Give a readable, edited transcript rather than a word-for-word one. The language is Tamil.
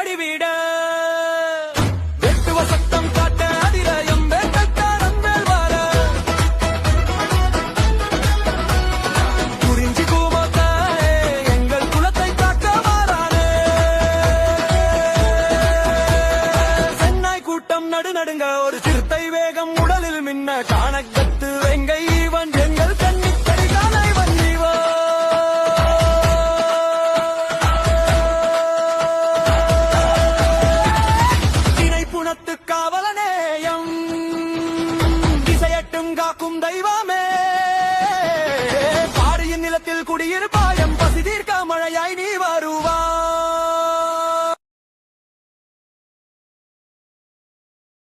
வடிவிட வெட்டுவ சத்தம் காட்ட அதிர எம்பேல் கட்டார் அன்பேல் வார குறிஞ்சி கூவத்தானே எங்கள் குலத்தை காக்க மாறானே சென்னாய் கூட்டம் நடுநடுங்க ஒரு சிறுத்தை வேகம் உடலில் மின்ன காணக்கத்து வெங்கை இவன் எங்கள் கண்ணிக்கடி காலை வந்திவோ காவலனேயம் திசையட்டும் காக்கும் தெய்வமே